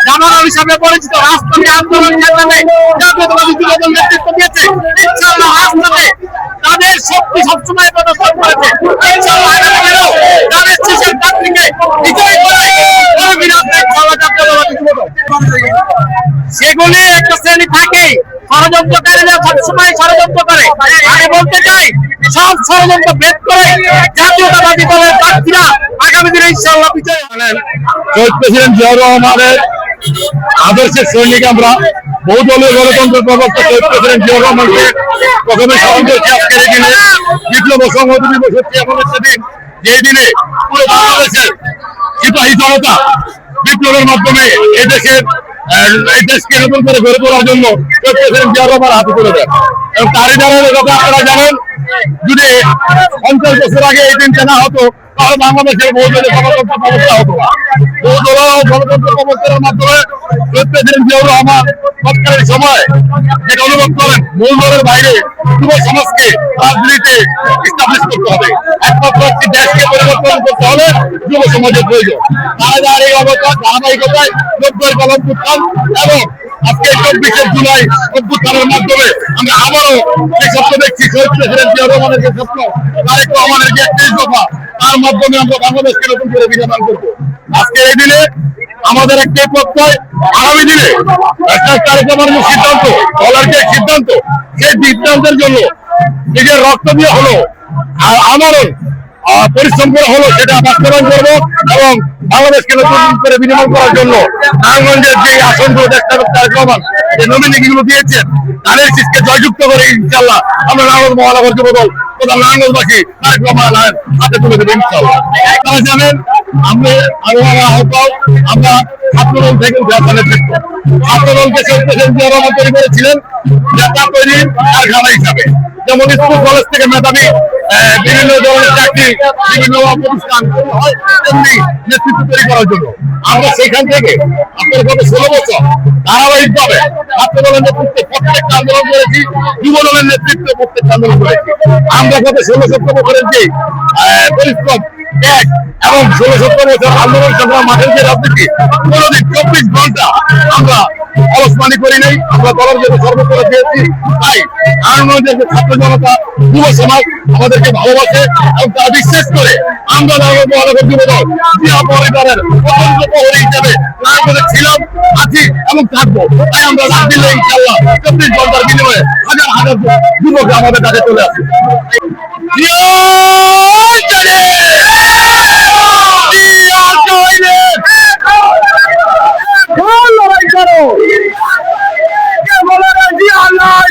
জামানত হিসাবে পরিচিত রাজপথে আন্দোলন সংগ্রামে জাতীয়তাবাদী যুবদল নেতৃত্ব দিয়েছে। ইনশাআল্লাহ রাজপথে তাদের শক্তি সবসময় প্রদর্শন করেছে। ইনশাআল্লাহ আগামী দিনেও তাদের শেষের প্রার্থীকে বিজয়ী করে কর্মী রাজনৈতিক দল জাতীয়তাবাদী যুবদল। সেগুলি একটা শ্রেণী থাকেই, ষড়যন্ত্রকারীরা সবসময় ষড়যন্ত্র করে। আমি বলতে চাই সব ষড়যন্ত্র ভেদ করে জাতীয়তাবাদী দলের প্রার্থীরা আগামী দিনে ইনশাআল্লাহ বিজয় হবেন। শহীদ প্রেসিডেন্ট জিয়াউর রহমানের আদর্শের সৈনিক আমরা। বহুদলীয় গণতন্ত্রের প্রবক্তা শহীদ প্রেসিডেন্ট জিয়াউর রহমানকে প্রথমে স্মরণ করছি আজকের এই দিনে। বিপ্লব সংহতি দিবস হচ্ছে এমন একটা দিন যে দিনে পুরো বাংলাদেশের সিপাহী জনতা বিপ্লবের মাধ্যমে এই দেশকে নতুন করে গড়ে তোলার জন্য শহীদ প্রেসিডেন্ট জিয়াউর রহমান হাতে তুলে দেন। এবং তারই দ্বারা কথা আপনারা জানেন, যদি 50 বছর আগে এই দিনটা না হতো তাহলে বাংলাদেশের বহুদলীয় গণতন্ত্র ব্যবস্থা হতো না। বহুদলীয় গণতন্ত্র ব্যবস্থার মাধ্যমে শহীদ প্রেসিডেন্ট জিয়াউর রহমান সরকারের সময় যেটা অনুভব করেন মূলধনের বাইরে যুব সমাজকে রাজনীতিতে ইস্টাবলিশ করতে হবে। একমাত্র একটি দেশকে পরিবর্তন করতে হলে যুব সমাজের প্রয়োজন। তারা এই অবস্থা ধারাবাহিকতায় 90-এর গণঅভ্যুত্থান এবং আজকে 24শে জুলাই অভ্যুত্থানের মাধ্যমে আমরা আবারও যে স্বপ্ন দেখছি শহীদ প্রেসিডেন্ট জিয়াউর রহমানের যে স্বপ্ন, তারেক রহমানের যে 31 দফা, তার মাধ্যমে আমরা বাংলাদেশকে নতুন করে বিনির্মাণ করবো। আজকের এই দিনে আমাদের একটাই প্রত্যয়, আগামী দিনে তারেক রহমানের সিদ্ধান্ত, দলের যে সিদ্ধান্ত, সেই সিদ্ধান্তের জন্য নিজের রক্ত দিয়ে হলো আমারও পরিশ্রম করে হলো সেটা বাস্তবায়ন করবো এবং বাংলাদেশকে নতুন করে বিনির্মাণ করার জন্য নারায়ণগঞ্জের যে আসনগুলো তারেক রহমান যে নমিনিগুলো দিয়েছেন তাদের শীষকে জয়যুক্ত করে ইনশাল্লাহ আমরা নারায়ণগঞ্জ মহানগর যুবদল তথা নারায়ণগঞ্জবাসী তারেক রহমান হাতে তুলে দেবো ইনশাল্লাহ। তারা জানেন আমরা ছাত্রদল থেকে উঠে আসা নেতৃত্ব, ছাত্রদলকে শহীদ প্রেসিডেন্ট জিয়াউর রহমান তৈরি করেছিলেন নেতা তৈরির কারখানা হিসাবে। যেমন স্কুল কলেজ থেকে মেধাবী বিভিন্ন ধরনের চাকরি বিভিন্ন প্রতিষ্ঠান হয়, তেমনি নেতৃত্ব তৈরি করার জন্য আমরা সেখান থেকে আপনার গত 16 বছর ধারাবাহিক ভাবে ছাত্রদলের নেতৃত্বে প্রত্যেকটা আন্দোলন করেছি, যুব দলের নেতৃত্বে প্রত্যেকটা আন্দোলন করেছি। আমরা গত 16-17 বছরের যে পরিশ্রম ত্যাগ এবং 16-17 বছর আন্দোলন সংগ্রাম মাঠের যে রাজনীতি, কোনোদিন 24 ঘন্টা আমরা অলসমানি করি নাই। আমরা দলের জন্য সর্বোচ্চ দিয়েছি। তাই নারায়ণগঞ্জের যে ছাত্র জনতা যুব সমাজ আমাদেরকে ভালোবাসে এবং তারা বিশ্বাস করে আমরা নারায়ণগঞ্জ মহানগর যুবদল জিয়া পরিবারের স্বতন্ত্র প্রহরী হিসেবে নারায়ণগঞ্জে ছিলাম, আছি এবং থাকবো। তাই আমরা রাত দিলে ইনশাআল্লাহ 24 ঘন্টার বিনিময়ে হাজার হাজার যুবক আমাদের কাছে চলে আসে। লড়াই করো, কে বলে জিয়া নাই।